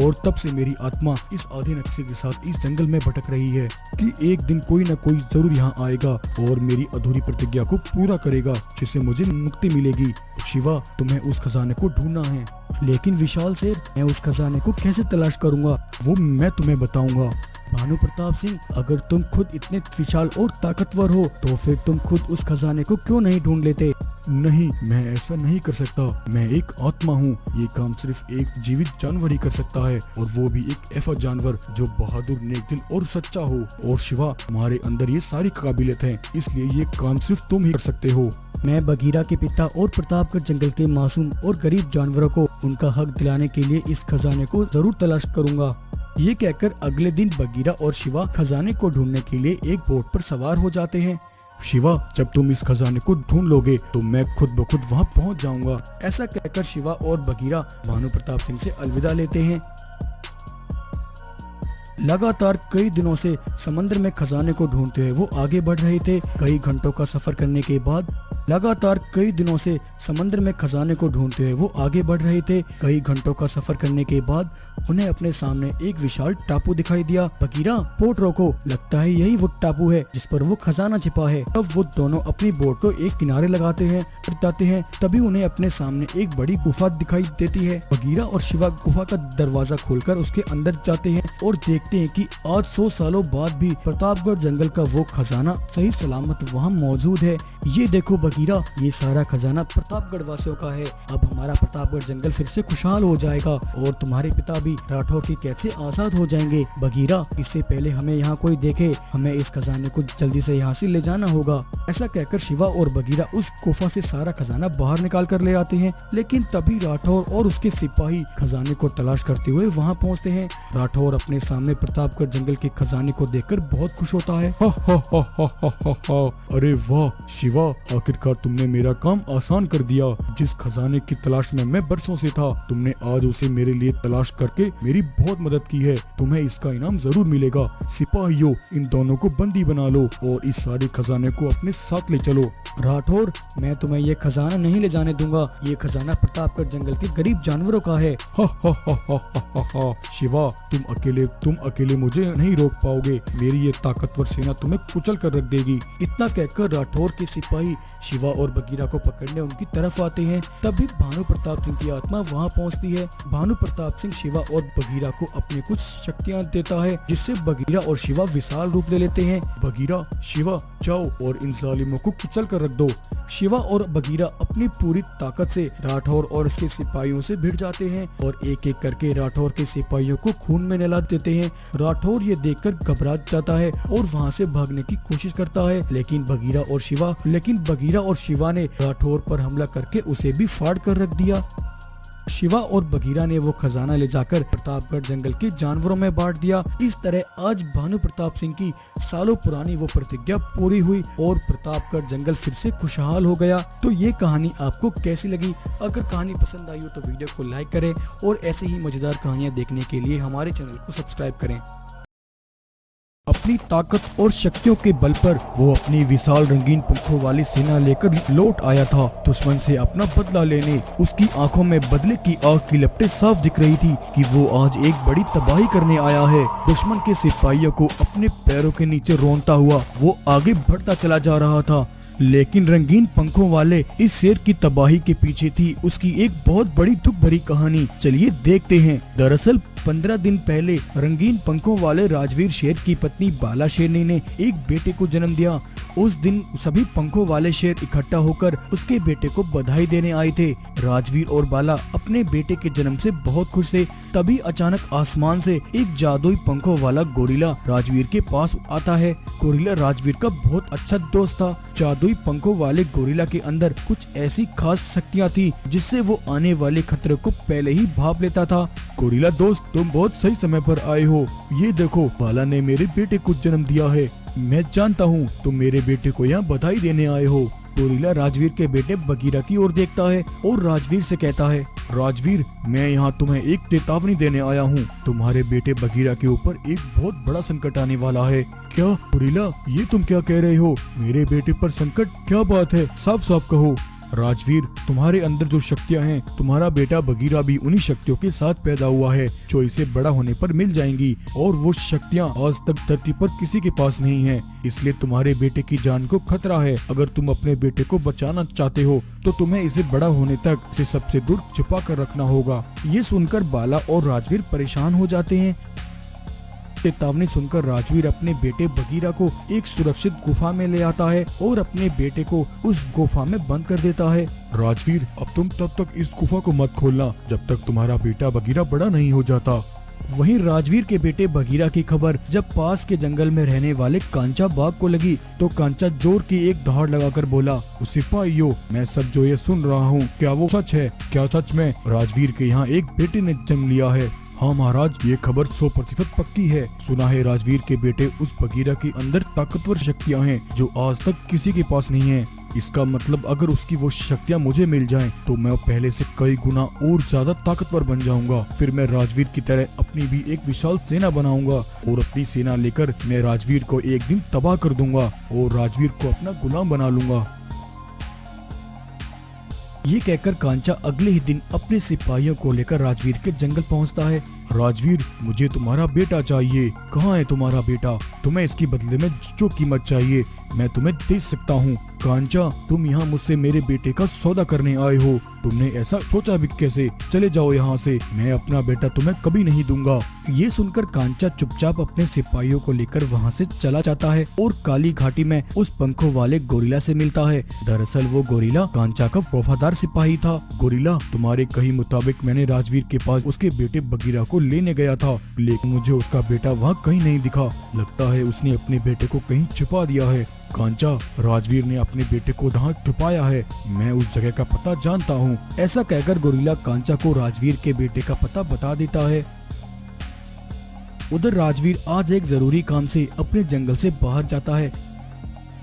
और तब से मेरी आत्मा इस आधे नक्शे के साथ इस जंगल में भटक रही है कि एक दिन कोई न कोई जरूर यहाँ आएगा और मेरी अधूरी प्रतिज्ञा को पूरा करेगा, जिससे मुझे मुक्ति मिलेगी। शिवा, तुम्हें उस खजाने को ढूंढना है। लेकिन विशाल शेर, मैं उस खजाने को कैसे तलाश करूंगा? वो मैं तुम्हें बताऊंगा। भानु प्रताप सिंह, अगर तुम खुद इतने विशाल और ताकतवर हो तो फिर तुम खुद उस खजाने को क्यों नहीं ढूंढ लेते? नहीं, मैं ऐसा नहीं कर सकता। मैं एक आत्मा हूँ। ये काम सिर्फ एक जीवित जानवर ही कर सकता है, और वो भी एक ऐसा जानवर जो बहादुर, नेकदिल और सच्चा हो। और शिवा, तुम्हारे अंदर ये सारी काबिलियत है, इसलिए ये काम सिर्फ तुम ही कर सकते हो। मैं बगीरा के पिता और प्रतापगढ़ जंगल के मासूम और गरीब जानवरों को उनका हक दिलाने के लिए इस खजाने को जरूर तलाश करूंगा। ये कहकर अगले दिन बगीरा और शिवा खजाने को ढूंढने के लिए एक बोट पर सवार हो जाते हैं। शिवा, जब तुम इस खजाने को ढूंढ लोगे तो मैं खुद ब खुद वहाँ पहुँच जाऊंगा। ऐसा कहकर शिवा और बगीरा भानु प्रताप सिंह से अलविदा लेते हैं। लगातार कई दिनों से समंदर में खजाने को ढूंढते हुए वो आगे बढ़ रहे थे। कई घंटों का सफर करने के बाद लगातार कई दिनों से समंदर में खजाने को ढूंढते हुए वो आगे बढ़ रहे थे। कई घंटों का सफर करने के बाद उन्हें अपने सामने एक विशाल टापू दिखाई दिया। बगीरा, बोट रोको, लगता है यही वो टापू है जिस पर वो खजाना छिपा है। तब वो दोनों अपनी बोट को एक किनारे लगाते हैं, जाते हैं। तभी उन्हें अपने सामने एक बड़ी गुफा दिखाई देती है। बगीरा और शिवा गुफा का दरवाजा खोलकर उसके अंदर जाते हैं और देखते हैं कि आज 100 सालों बाद भी प्रतापगढ़ जंगल का वो खजाना सही सलामत वहाँ मौजूद है। ये देखो बगीरा, ये सारा खजाना प्रतापगढ़ वासियों का है। अब हमारा प्रतापगढ़ जंगल फिर से खुशहाल हो जाएगा और तुम्हारे पिता भी राठौर की कैद से आजाद हो जाएंगे। बगीरा, इससे पहले हमें यहाँ कोई देखे, हमें इस खजाने को जल्दी से यहाँ से ले जाना होगा। ऐसा कहकर शिवा और बगीरा उस गुफा से सारा खजाना बाहर निकाल कर ले आते हैं। लेकिन तभी राठौर और उसके सिपाही खजाने को तलाश करते हुए वहाँ पहुँचते हैं। राठौर अपने सामने प्रतापगढ़ जंगल के खजाने को देखकर बहुत खुश होता है। अरे वाह शिवा, आखिरकार तुमने मेरा काम आसान कर दिया। जिस खजाने की तलाश में मैं बरसों से था, तुमने आज उसे मेरे लिए तलाश करके मेरी बहुत मदद की है। तुम्हें इसका इनाम जरूर मिलेगा। सिपाहियों, इन दोनों को बंदी बना लो और इस सारे खजाने को अपने साथ ले चलो। राठौर, मैं तुम्हें ये खजाना नहीं ले जाने दूंगा। ये खजाना प्रतापगढ़ जंगल के गरीब जानवरों का है। शिवा, तुम अकेले मुझे नहीं रोक पाओगे। मेरी ये ताकतवर सेना तुम्हें कुचल कर रख देगी। इतना कहकर राठौर के सिपाही शिवा और बगीरा को पकड़ने उनकी तरफ आते हैं। तभी भानु प्रताप सिंह की आत्मा वहां पहुंचती है। भानु प्रताप सिंह शिवा और बगीरा को अपनी कुछ शक्तियां देता है, जिससे बगीरा और शिवा विशाल रूप ले लेते हैं। बगीरा, शिवा, जाओ और इन जालिमों को कुचल कर रख दो। शिवा और बगीरा अपनी पूरी ताकत से राठौर और उसके सिपाहियों से भिड़ जाते हैं और एक एक करके राठौर के सिपाहियों को खून में नहला देते हैं। राठौर ये देखकर घबरा जाता है और वहां से भागने की कोशिश करता है, लेकिन बगीरा और शिवा ने राठौर पर हमला करके उसे भी फाड़ कर रख दिया। शिवा और बगीरा ने वो खजाना ले जाकर प्रतापगढ़ जंगल के जानवरों में बांट दिया। इस तरह आज भानु प्रताप सिंह की सालों पुरानी वो प्रतिज्ञा पूरी हुई और प्रतापगढ़ जंगल फिर से खुशहाल हो गया। तो ये कहानी आपको कैसी लगी? अगर कहानी पसंद आई हो तो वीडियो को लाइक करें और ऐसे ही मजेदार कहानियाँ देखने के लिए हमारे चैनल को सब्सक्राइब करें। अपनी ताकत और शक्तियों के बल पर वो अपनी विशाल रंगीन पंखों वाली सेना लेकर लौट आया था। दुश्मन से अपना बदला लेने उसकी आंखों में बदले की आग की लपटें साफ दिख रही थी कि वो आज एक बड़ी तबाही करने आया है। दुश्मन के सिपाहियों को अपने पैरों के नीचे रोनता हुआ वो आगे बढ़ता चला जा रहा था, लेकिन रंगीन पंखों वाले इस शेर की तबाही के पीछे थी उसकी एक बहुत बड़ी दुख भरी कहानी। चलिए देखते हैं। दरअसल 15 दिन पहले रंगीन पंखों वाले राजवीर शेर की पत्नी बाला शेरनी ने एक बेटे को जन्म दिया। उस दिन सभी पंखों वाले शेर इकट्ठा होकर उसके बेटे को बधाई देने आए थे। राजवीर और बाला अपने बेटे के जन्म से बहुत खुश थे। तभी अचानक आसमान से एक जादुई पंखों वाला गोरिल्ला राजवीर के पास आता है। गोरिल्ला राजवीर का बहुत अच्छा दोस्त था। जादुई पंखों वाले गोरिल्ला के अंदर कुछ ऐसी खास शक्तियाँ थी जिससे वो आने वाले खतरे को पहले ही भाप लेता था। गोरिल्ला दोस्त, तुम बहुत सही समय पर आए हो। ये देखो, बाला ने मेरे बेटे को जन्म दिया है। मैं जानता हूँ तुम मेरे बेटे को यहाँ बधाई देने आए हो। गोरिल्ला राजवीर के बेटे बगीरा की ओर देखता है और राजवीर से कहता है, राजवीर, मैं यहाँ तुम्हें एक चेतावनी देने आया हूँ। तुम्हारे बेटे बगीरा के ऊपर एक बहुत बड़ा संकट आने वाला है। क्या गोरिल्ला, ये तुम क्या कह रहे हो? मेरे बेटे पर संकट? क्या बात है, साफ साफ कहो। राजवीर, तुम्हारे अंदर जो शक्तियाँ हैं, तुम्हारा बेटा बगीरा भी उन्हीं शक्तियों के साथ पैदा हुआ है जो इसे बड़ा होने पर मिल जाएंगी, और वो शक्तियाँ आज तक धरती पर किसी के पास नहीं है। इसलिए तुम्हारे बेटे की जान को खतरा है। अगर तुम अपने बेटे को बचाना चाहते हो तो तुम्हें इसे बड़ा होने तक इसे सबसे दूर छिपा कर रखना होगा। ये सुनकर बाला और राजवीर परेशान हो जाते हैं। चेतावनी सुनकर राजवीर अपने बेटे बगीरा को एक सुरक्षित गुफा में ले आता है और अपने बेटे को उस गुफा में बंद कर देता है। राजवीर, अब तुम तब तक इस गुफा को मत खोलना जब तक तुम्हारा बेटा बगीरा बड़ा नहीं हो जाता। वहीं राजवीर के बेटे बगीरा की खबर जब पास के जंगल में रहने वाले कांचा बाघ को लगी तो कांचा जोर की एक दहाड़ लगाकर बोला, सिपाहियों, मैं सब जो ये सुन रहा हूँ, क्या वो सच है? क्या सच में राजवीर के यहाँ एक बेटे ने जन्म लिया है? हाँ महाराज, ये खबर 100% पक्की है। सुना है राजवीर के बेटे उस बगीरा के अंदर ताकतवर शक्तियाँ हैं जो आज तक किसी के पास नहीं है। इसका मतलब अगर उसकी वो शक्तियाँ मुझे मिल जाएं तो मैं पहले से कई गुना और ज्यादा ताकतवर बन जाऊंगा। फिर मैं राजवीर की तरह अपनी भी एक विशाल सेना बनाऊंगा और अपनी सेना लेकर मैं राजवीर को एक दिन तबाह कर दूंगा और राजवीर को अपना गुलाम बना लूंगा। ये कहकर कांचा अगले ही दिन अपने सिपाहियों को लेकर राजवीर के जंगल पहुंचता है। राजवीर, मुझे तुम्हारा बेटा चाहिए। कहाँ है तुम्हारा बेटा? तुम्हें इसकी बदले में जो कीमत चाहिए मैं तुम्हें दे सकता हूँ। कांचा, तुम यहाँ मुझसे मेरे बेटे का सौदा करने आए हो। तुमने ऐसा सोचा भी कैसे? चले जाओ यहाँ से, मैं अपना बेटा तुम्हें कभी नहीं दूंगा। ये सुनकर कांचा चुपचाप अपने सिपाहियों को लेकर वहाँ से चला जाता है और काली घाटी में उस पंखों वाले गोरिल्ला से मिलता है। दरअसल वो गोरिल्ला कांचा का वफादार सिपाही था। गोरिल्ला, तुम्हारे कही मुताबिक मैंने राजवीर के पास उसके बेटे बगीरा को लेने गया था, लेकिन मुझे उसका बेटा वहाँ कहीं नहीं दिखा। लगता है उसने अपने बेटे को कहीं छिपा दिया है। कांचा, राजवीर ने अपने बेटे को जहाँ छुपाया है मैं उस जगह का पता जानता हूँ। ऐसा कहकर गोरिल्ला कांचा को राजवीर के बेटे का पता बता देता है। उधर राजवीर आज एक जरूरी काम से अपने जंगल से बाहर जाता है।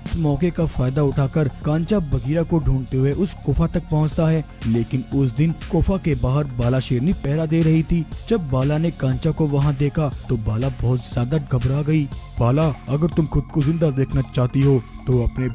इस मौके का फायदा उठाकर कांचा बगीरा को ढूंढते हुए उस गुफा तक पहुंचता है, लेकिन उस दिन गुफा के बाहर बाला शेरनी पहरा दे रही थी। जब बाला ने कांचा को वहां देखा तो बाला बहुत ज्यादा घबरा गई। बाला, अगर तुम खुद को जिंदा देखना चाहती हो तो अपने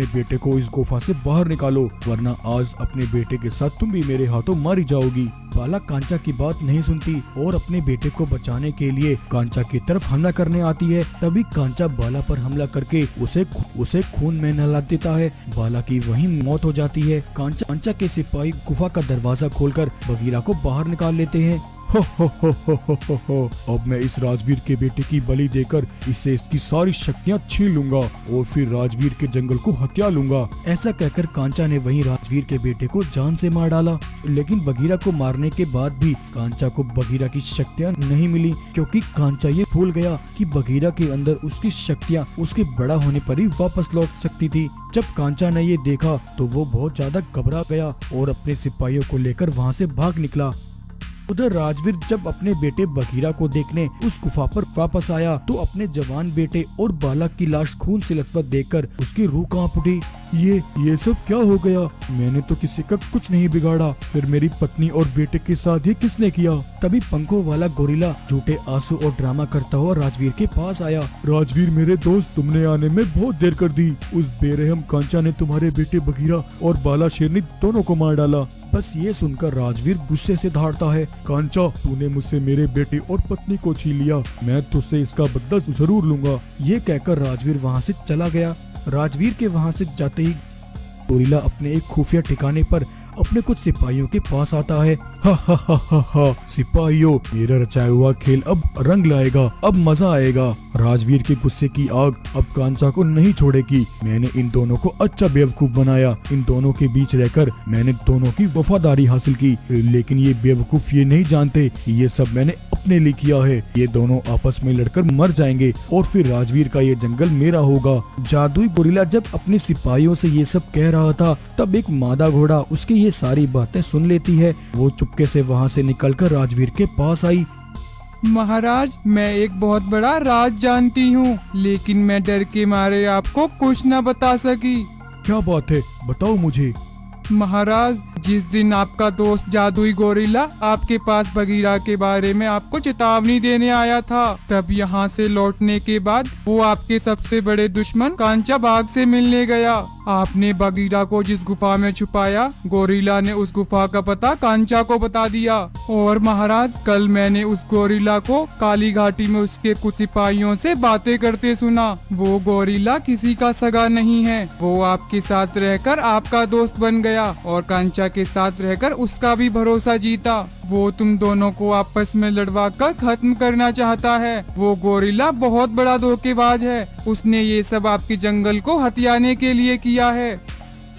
बेटे को इस गुफा से बाहर निकालो, वरना आज अपने बेटे के साथ तुम भी मेरे हाथों मारी जाओगी। बाला कांचा की बात नहीं सुनती और अपने बेटे को बचाने के लिए कांचा की तरफ हमला करने आती है। तभी कांचा बाला पर हमला करके उसे खून में नहला देता है। बाला की वहीं मौत हो जाती है। कांचा के सिपाही गुफा का दरवाजा खोलकर बगीरा को बाहर निकाल लेते हैं। हो। अब मैं इस राजवीर के बेटे की बलि देकर इससे इसकी सारी शक्तियाँ छीन लूंगा और फिर राजवीर के जंगल को हत्या लूंगा। ऐसा कहकर कांचा ने वहीं राजवीर के बेटे को जान से मार डाला। लेकिन बगीरा को मारने के बाद भी कांचा को बगीरा की शक्तियाँ नहीं मिली, क्योंकि कांचा ये भूल गया कि बगीरा के अंदर उसकी शक्तियाँ उसके बड़ा होने पर ही वापस लौट सकती थी। जब कांचा ने ये देखा तो वो बहुत ज्यादा घबरा गया और अपने सिपाहियों को लेकर वहाँ से भाग निकला। उधर राजवीर जब अपने बेटे बगीरा को देखने उस गुफा पर वापस आया तो अपने जवान बेटे और बालक की लाश खून से लथपथ देखकर उसकी रूह कांप उठी। ये सब क्या हो गया? मैंने तो किसी का कुछ नहीं बिगाड़ा, फिर मेरी पत्नी और बेटे के साथ ये किसने किया? तभी पंखों वाला गोरिल्ला झूठे आंसू और ड्रामा करता हुआ राजवीर के पास आया। राजवीर मेरे दोस्त, तुमने आने में बहुत देर कर दी। उस बेरहम कांचा ने तुम्हारे बेटे बगीरा और बाला शेरनी दोनों को मार डाला। बस ये सुनकर राजवीर गुस्से से दहाड़ता है। कांचा, तूने मुझसे मेरे बेटे और पत्नी को छीन लिया, मैं तुझसे इसका बदला जरूर लूंगा। ये कहकर राजवीर वहाँ से चला गया। राजवीर के वहाँ से जाते ही गोरिल्ला अपने एक खुफिया ठिकाने पर अपने कुछ सिपाहियों के पास आता है। हा, सिपाहियों, मेरा रचाया हुआ खेल अब रंग लाएगा, अब मजा आएगा। राजवीर के गुस्से की आग अब कांचा को नहीं छोड़ेगी। मैंने इन दोनों को अच्छा बेवकूफ बनाया। इन दोनों के बीच रहकर मैंने दोनों की वफादारी हासिल की, लेकिन ये बेवकूफ ये नहीं जानते कि ये सब मैंने अपने लिए किया है। ये दोनों आपस में लड़कर मर जाएंगे और फिर राजवीर का ये जंगल मेरा होगा। जादुई गोरिल्ला जब अपने सिपाहियों से ये सब कह रहा था तब एक मादा घोड़ा उसकी ये सारी बातें सुन लेती है। वो चुपके से वहाँ से निकलकर राजवीर के पास आई। महाराज, मैं एक बहुत बड़ा राज जानती हूँ, लेकिन मैं डर के मारे आपको कुछ न बता सकी। क्या बात है, बताओ मुझे। महाराज, जिस दिन आपका दोस्त जादुई गोरिल्ला आपके पास बगीरा के बारे में आपको चेतावनी देने आया था, तब यहाँ से लौटने के बाद वो आपके सबसे बड़े दुश्मन कांचा बाघ से मिलने गया। आपने बगीरा को जिस गुफा में छुपाया, गोरिल्ला ने उस गुफा का पता कांचा को बता दिया। और महाराज, कल मैंने उस गोरिल्ला को काली घाटी में उसके कुछ सिपाहियों से बातें करते सुना। वो गोरिल्ला किसी का सगा नहीं है, वो आपके साथ रहकर आपका दोस्त बन गया और कांचा के साथ रहकर उसका भी भरोसा जीता। वो तुम दोनों को आपस में लड़वा कर खत्म करना चाहता है। वो गोरिल्ला बहुत बड़ा धोखेबाज है, उसने ये सब आपके जंगल को हथियाने के लिए किया है।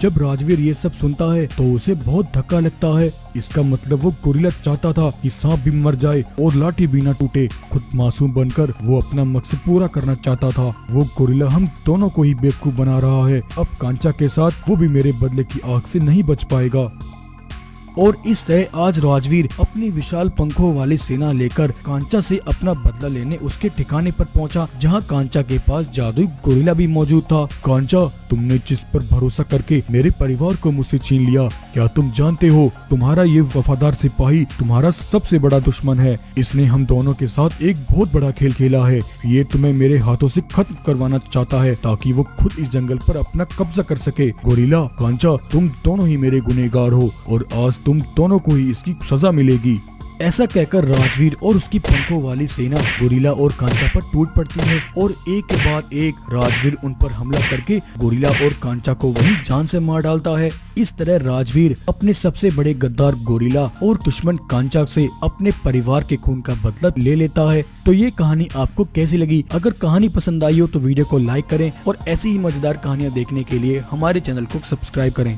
जब राजवीर ये सब सुनता है तो उसे बहुत धक्का लगता है। इसका मतलब वो गोरिल्ला चाहता था कि सांप भी मर जाए और लाठी भी न टूटे। खुद मासूम बनकर वो अपना मकसद पूरा करना चाहता था। वो गोरिल्ला हम दोनों को ही बेवकूफ बना रहा है। अब कांचा के साथ वो भी मेरे बदले की आग से नहीं बच पाएगा। और इस तरह आज राजवीर अपनी विशाल पंखों वाली सेना लेकर कांचा से अपना बदला लेने उसके ठिकाने पर पहुंचा, जहां कांचा के पास जादुई गोरिल्ला भी मौजूद था। कांचा, तुमने जिस पर भरोसा करके मेरे परिवार को मुझसे छीन लिया, क्या तुम जानते हो तुम्हारा ये वफादार सिपाही तुम्हारा सबसे बड़ा दुश्मन है। इसने हम दोनों के साथ एक बहुत बड़ा खेल खेला है। ये तुम्हें मेरे हाथों से खत्म करवाना चाहता है ताकि वो खुद इस जंगल पर अपना कब्जा कर सके। गोरिल्ला, कांचा, तुम दोनों ही मेरे गुनहगार हो और आज तुम दोनों को ही इसकी सजा मिलेगी। ऐसा कहकर राजवीर और उसकी पंखों वाली सेना गोरिल्ला और कांचा पर टूट पड़ती है और एक के बाद एक राजवीर उन पर हमला करके गोरिल्ला और कांचा को वहीं जान से मार डालता है। इस तरह राजवीर अपने सबसे बड़े गद्दार गोरिल्ला और दुश्मन कांचा से अपने परिवार के खून का बदला ले लेता है। तो ये कहानी आपको कैसी लगी? अगर कहानी पसंद आई हो तो वीडियो को लाइक करें और ऐसी ही मजेदार कहानियाँ देखने के लिए हमारे चैनल को सब्सक्राइब करें।